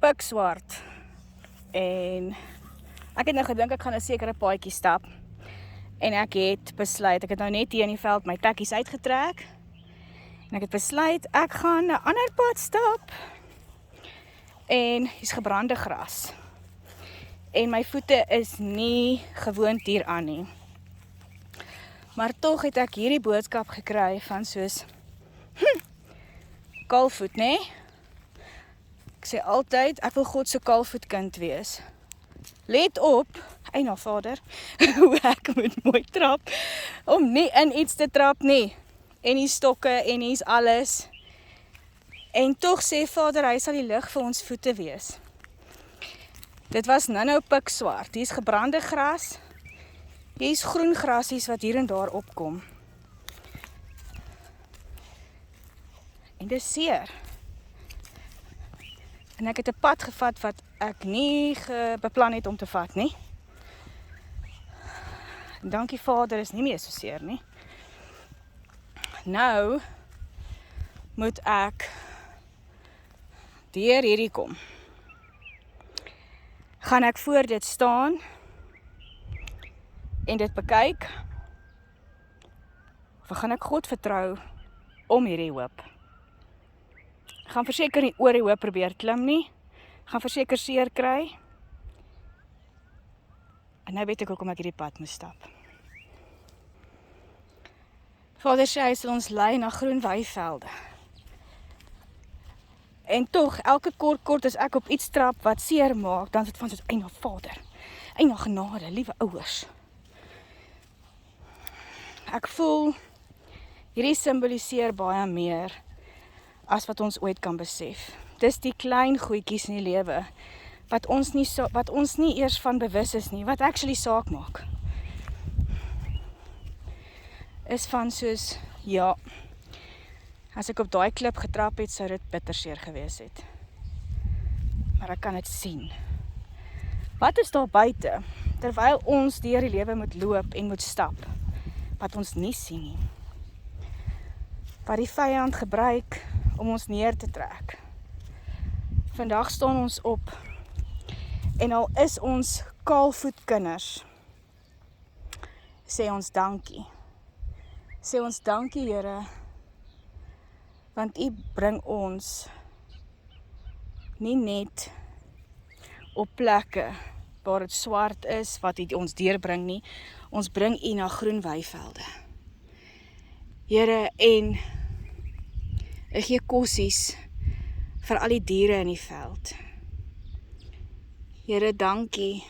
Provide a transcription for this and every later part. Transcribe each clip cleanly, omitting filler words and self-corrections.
pikswart. En ek het nou gedink ek gaan 'n sekere paadjie stap. En ek het besluit, ek het nou net hier in die veld my tekkies uitgetrek. En ek het besluit, ek gaan 'n ander pad stap. En hier's gebrande gras. En my voete is nie gewoond hieraan nie. Maar tog het ek hierdie boodskap gekry van soos kaalvoet, nê? Ek sê altyd, ek wil God se kaalvoetkind wees. Let op, eina Vader, hoe ek moet mooi trap, om nie in iets te trap nie. En die stokke en hier's alles. En tog sê Vader, hy sal die lig vir ons voete wees. Dit was nou pikswart. Hier's gebrande gras. Hier's groen grasies wat hier en daar opkom. En dis seer. En ek het 'n pad gevat wat ek nie beplan het om te vat nie. En dankie Vader, is nie meer so seer nie. Nou moet ek deur hierdie kom. Gaan ek voor dit staan en dit bekyk, of gaan ek God vertrou om hierdie hoop? Ek gaan verseker nie oor die hoop probeer klim nie, ek gaan verseker seer kry, en nou weet ek hoekom ek hierdie pad moet stap. Vader sê hy sal ons lei na groen weivelde. En tog, elke kort as ek op iets trap wat seer maak, dan is dit van soos, eina Vader, eina genade, liewe ouers. Ek voel, hierdie simboliseer baie meer as wat ons ooit kan besef. Dis die klein goedjies in die lewe, wat ons nie eers van bewus is nie, wat actually saak maak. Is van soos, ja, as ek op daai klip getrap het, sou dit bitterseer gewees het. Maar ek kan dit sien. Wat is daar buite, terwyl ons deur die lewe moet loop en moet stap, wat ons nie sien nie? Wat die vyand gebruik om ons neer te trek. Vandag staan ons op, en al is ons kaalvoetkinders, sê ons dankie. Sê ons dankie, Here, want U bring ons nie net op plekke waar dit swart is, wat U ons deurbring nie, ons bring U na groen weivelde. Here, en ek gee kossies vir al die diere in die veld. Here, dankie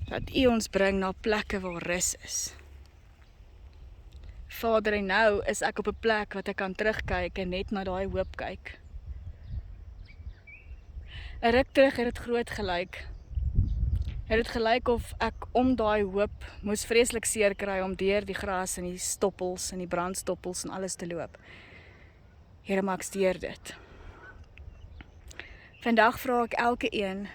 dat U ons bring na plekke waar rus is. Vader, en nou is ek op 'n plek wat ek kan terugkyk en net na daai hoop kyk. 'n Ruk terug het dit groot gelyk. Het dit gelyk of ek om daai hoop moes vreeslik seer kry om deur die gras en die stoppels en die brandstoppels en alles te loop. Here, maar ek steur dit. Vandag vra ek elke een,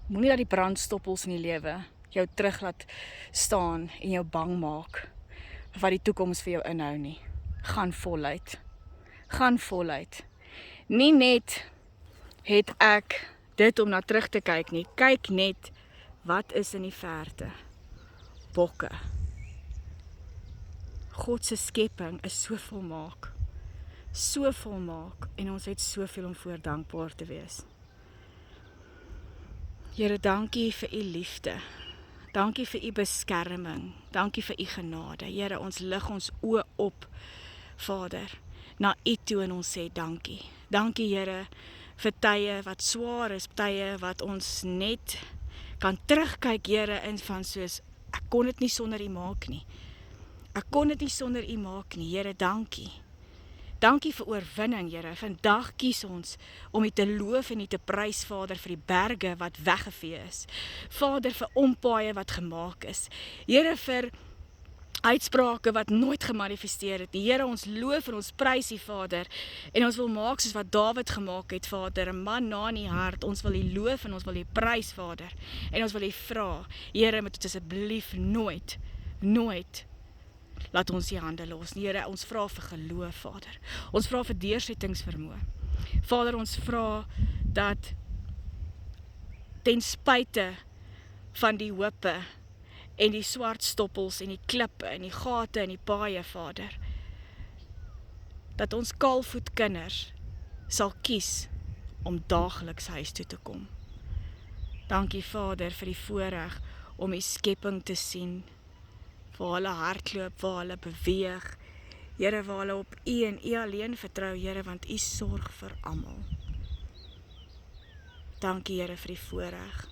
moenie dat die brandstoppels in die lewe jou terug laat staan en jou bang maak wat die toekoms vir jou inhou nie. Gaan voluit. Gaan voluit. Nie net het ek dit om na terug te kyk nie. Kyk net wat is in die verte. Bokke. God se skepping is so volmaak. So volmaak en ons het soveel om voor dankbaar te wees. Here, dankie vir U liefde. Dankie vir U beskerming. Dankie vir U genade. Here, ons lig ons oë op, Vader, na U toe en ons sê dankie. Dankie, Here, vir tye wat swaar is, tye wat ons net kan terugkyk, Here, in van soos, ek kon dit nie sonder U maak nie. Ek kon dit nie sonder U maak nie. Here, dankie. Dankie vir oorwinning, Here. Vandag kies ons om U te loof en U te prys, Vader, vir die berge wat weggevee is. Vader, vir ompaaie wat gemaak is. Here, vir uitsprake wat nooit gemanifesteer het. Here, ons loof en ons prys U, Vader. En ons wil maak soos wat Dawid gemaak het, Vader. 'n man na in die hart. Ons wil U loof en ons wil U prys, Vader. En ons wil U vra, Here, moet dit asseblief nooit laat ons U hande los. Here, ons vra vir geloof, Vader. Ons vra vir deursettingsvermoë. Vader, ons vra dat ten spyte van die hope en die swart stoppels en die klippe en die gate en die paaie, Vader, dat ons kaalvoet kinders sal kies om daagliks huis toe te kom. Dankie, Vader, vir die voorreg om die skepping te sien, waar hulle hardloop, waar hulle beweeg, Here, waar hulle op U en U alleen vertrou, Here, want U sorg vir almal. Dankie, Here, vir die voorreg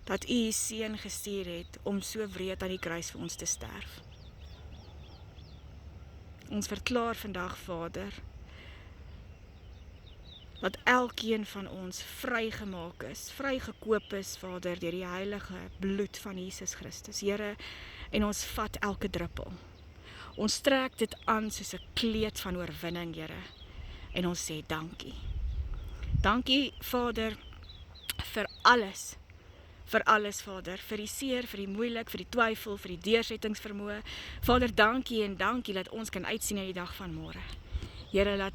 dat U seun gestuur het om so wreed aan die kruis vir ons te sterf. Ons verklaar vandag, Vader, dat elkeen van ons vrygemaak is, vrygekoop is, Vader, deur die heilige bloed van Jesus Christus, Here, en ons vat elke druppel. Ons trek dit aan soos 'n kleed van oorwinning, Here, en ons sê dankie. Dankie, Vader, vir alles, Vader, vir die seer, vir die moeilik, vir die twyfel, vir die deursettingsvermoë. Vader, dankie en dankie dat ons kan uitsien na die dag van môre. Here,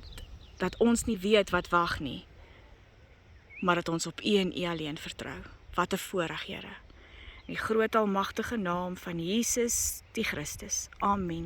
dat ons nie weet wat wag nie, maar dat ons op U en U alleen vertrou. Wat 'n voorreg, Here. In die groot almagtige naam van Jesus die Christus. Amen.